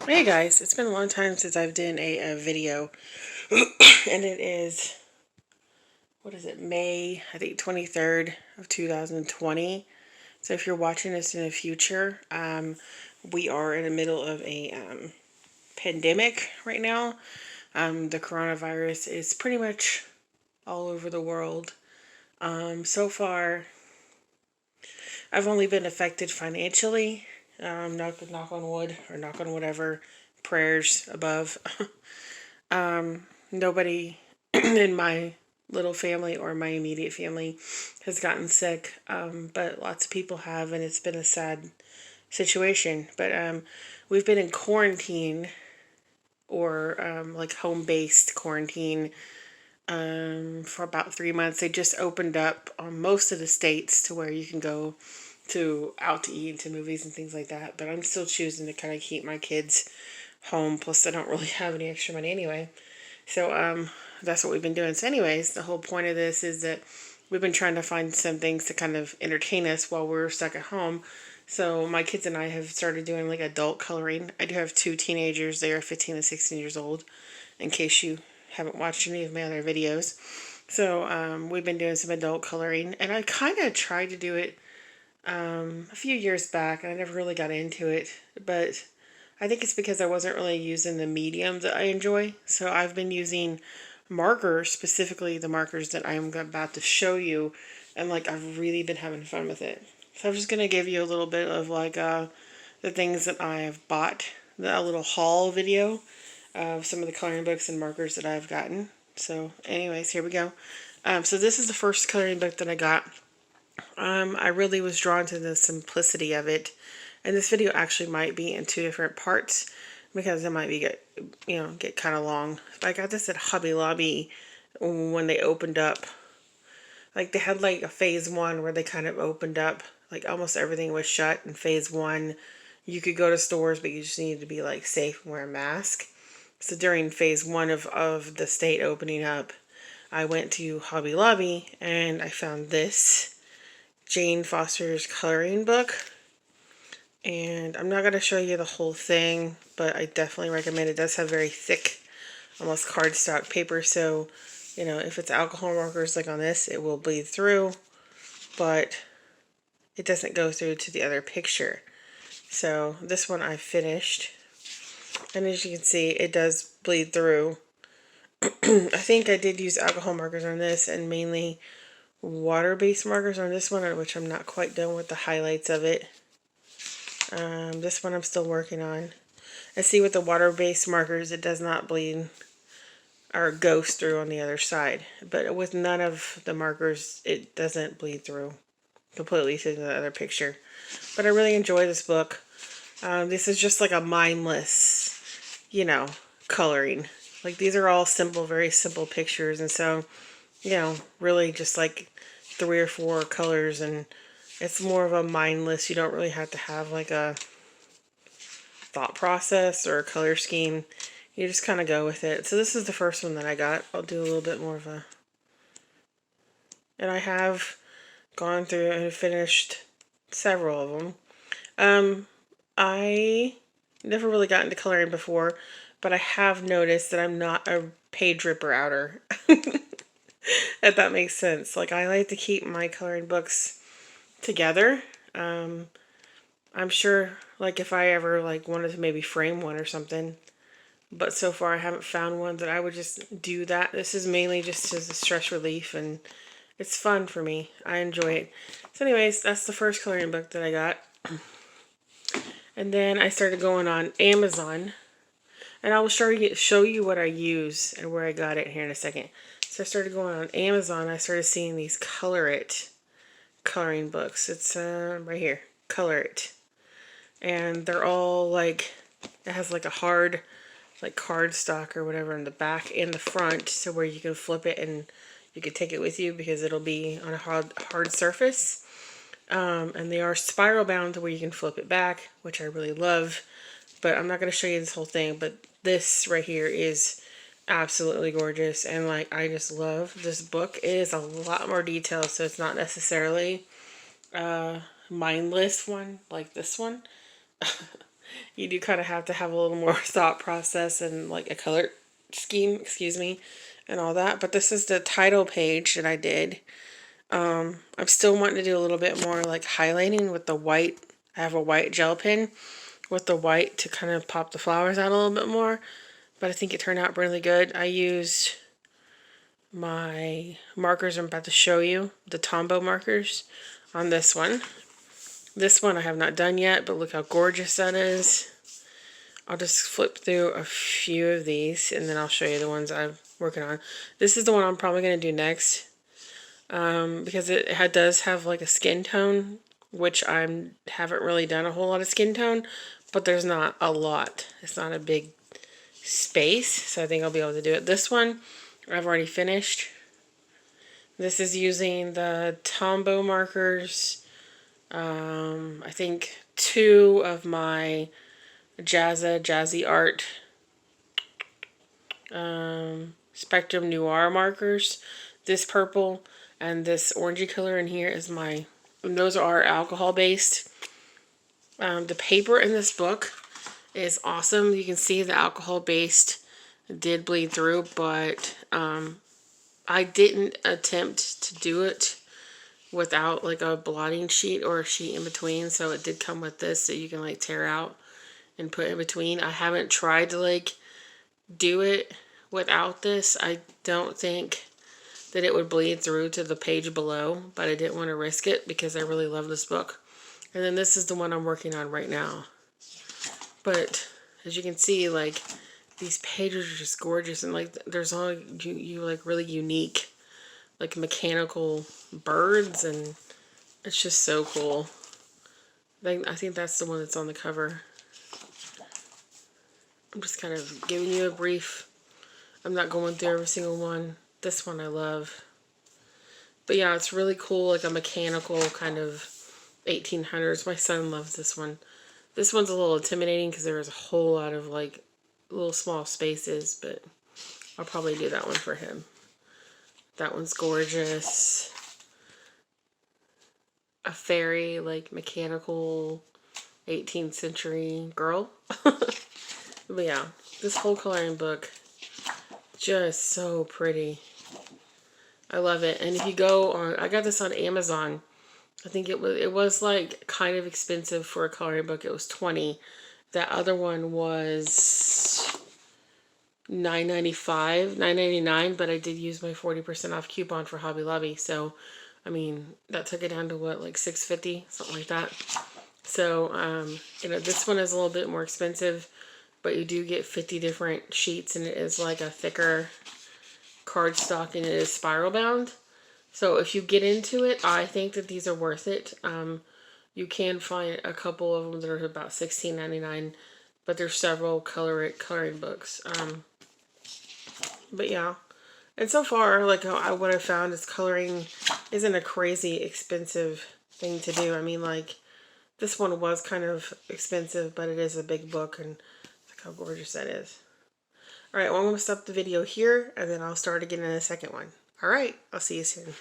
Hey guys, it's been a long time since I've done a video, and it is, what is it, May, I think 23rd of 2020. So if you're watching this in the future, we are in the middle of a pandemic right now. The coronavirus is pretty much all over the world. So far, I've only been affected financially. Knock on wood, or knock on whatever, prayers above. Nobody in my little family or my immediate family has gotten sick, but lots of people have, and it's been a sad situation. But we've been in quarantine, or like home based quarantine, for about 3 months. They just opened up on most of the states to where you can go out to eat and to movies and things like that. But I'm still choosing to kind of keep my kids home. Plus, I don't really have any extra money anyway. So that's what we've been doing. So anyways, the whole point of this is that we've been trying to find some things to kind of entertain us while we're stuck at home. So my kids and I have started doing like adult coloring. I do have two teenagers. They are 15 and 16 years old, in case you haven't watched any of my other videos. So we've been doing some adult coloring, and I kind of tried to do it a few years back, and I never really got into it. But I think it's because I wasn't really using the medium that I enjoy. So I've been using markers, specifically the markers that I'm about to show you, and like I've really been having fun with it. So I'm just gonna give you a little bit of like the things that I have bought, a little haul video of some of the coloring books and markers that I've gotten. So anyways, here we go. So this is the first coloring book that I got. I really was drawn to the simplicity of it, and this video actually might be in two different parts because it might be get kind of long. I got this at Hobby Lobby when they opened up. Like they had like a phase one where they kind of opened up, like almost everything was shut in phase one. You could go to stores, but you just needed to be like safe and wear a mask. So during phase one of the state opening up, I went to Hobby Lobby and I found this Jane Foster's coloring book. And I'm not going to show you the whole thing, but I definitely recommend it. It does have very thick, almost cardstock paper. So, if it's alcohol markers like on this, it will bleed through, but it doesn't go through to the other picture. So this one I finished. And as you can see, it does bleed through. I think I did use alcohol markers on this and mainly water-based markers on this one, which I'm not quite done with the highlights of it. This one I'm still working on. And see, with the water-based markers, it does not bleed or goes through on the other side. But with none of the markers, it doesn't bleed through completely to the other picture. But I really enjoy this book. This is just like a mindless, coloring. Like these are all simple, very simple pictures. And so, really just like 3 or 4 colors, and it's more of a mindless. You don't really have to have like a thought process or a color scheme. You just kind of go with it. So this is the first one that I got. I'll do a little bit more of a... And I have gone through and finished several of them. I never really got into coloring before, but I have noticed that I'm not a page ripper outer. If that makes sense. Like, I like to keep my coloring books together. I'm sure, like, if I ever, like, wanted to maybe frame one or something, but so far I haven't found one that I would just do that. This is mainly just as a stress relief, and it's fun for me. I enjoy it. So anyways, that's the first coloring book that I got. And then I started going on Amazon, and I will show you what I use and where I got it here in a second. So I started going on Amazon. I started seeing these Color It coloring books. It's right here, Color It. And they're all like, it has like a hard, like cardstock or whatever in the back and the front, so where you can flip it and you can take it with you because it'll be on a hard surface. And they are spiral bound to where you can flip it back, which I really love. But I'm not going to show you this whole thing, but this right here is absolutely gorgeous, and like I just love this book. It is a lot more detailed, so it's not necessarily a mindless one like this one. you do kind of have to have a little more thought process and like a color scheme, excuse me, and all that. But this is the title page that I did. I'm still wanting to do a little bit more like highlighting with the white. I have a white gel pen with the white to kind of pop the flowers out a little bit more. But I think it turned out really good. I used my markers I'm about to show you, the Tombow markers, on this one. This one I have not done yet, but look how gorgeous that is. I'll just flip through a few of these and then I'll show you the ones I'm working on. This is the one I'm probably going to do next because it does have like a skin tone, which I haven't really done a whole lot of skin tone, but there's not a lot. It's not a big space, so I think I'll be able to do it. This one I've already finished. This is using the Tombow markers. I think 2 of my Jazzy Art Spectrum Noir markers. This purple and this orangey color in here is my, and those are alcohol based. The paper in this book is awesome. You can see the alcohol based did bleed through, but I didn't attempt to do it without like a blotting sheet or a sheet in between, so it did come with this that you can like tear out and put in between. I haven't tried to like do it without this. I don't think that it would bleed through to the page below, but I didn't want to risk it because I really love this book. And then this is the one I'm working on right now. But as you can see, like, these pages are just gorgeous, and like there's all you like really unique like mechanical birds, and it's just so cool. I think that's the one that's on the cover. I'm just kind of giving you a brief. I'm not going through every single one. This one I love. But yeah, it's really cool, like a mechanical kind of 1800s. My son loves this one. This one's a little intimidating because there is a whole lot of like little small spaces, but I'll probably do that one for him. That one's gorgeous. A fairy, like mechanical 18th century girl. But yeah, this whole coloring book, just so pretty. I love it. And if you go on, I got this on Amazon. I think it was like kind of expensive for a coloring book. It was $20. That other one was $9.95, $9.99, but I did use my 40% off coupon for Hobby Lobby. So, I mean, that took it down to what, like $6.50, something like that. So, you know, this one is a little bit more expensive, but you do get 50 different sheets, and it is like a thicker cardstock, and it is spiral bound. So if you get into it, I think that these are worth it. You can find a couple of them that are about $16.99, but there's several coloring books. But yeah, and so far, like what I found is coloring isn't a crazy expensive thing to do. I mean, like this one was kind of expensive, but it is a big book, and look how gorgeous that is. All right, well, I'm going to stop the video here, and then I'll start again in a second one. All right, I'll see you soon.